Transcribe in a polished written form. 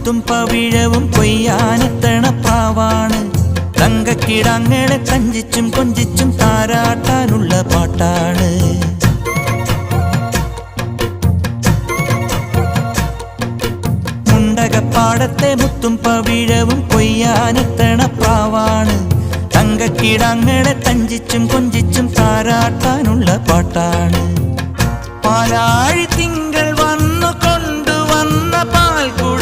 മുത്തും പവിഴവും കൊയ്യാനെത്തണ പ്രാവാണ്. തങ്കക്കിടാങ്ങളെ തഞ്ചിച്ചും കൊഞ്ചിച്ചും താരാട്ടാനുള്ള പാട്ടാണ്. മുണ്ടകപ്പാടത്തെ മുത്തും പവിഴവും കൊയ്യാനെത്തണ പ്രാവാണ്. തങ്കക്കിടാങ്ങളെ തഞ്ചിച്ചും കൊഞ്ചിച്ചും താരാട്ടാനുള്ള പാട്ടാണ്. പാലാഴി തിങ്കൾ വന്നു കൊണ്ടുവന്ന പാൽക്കു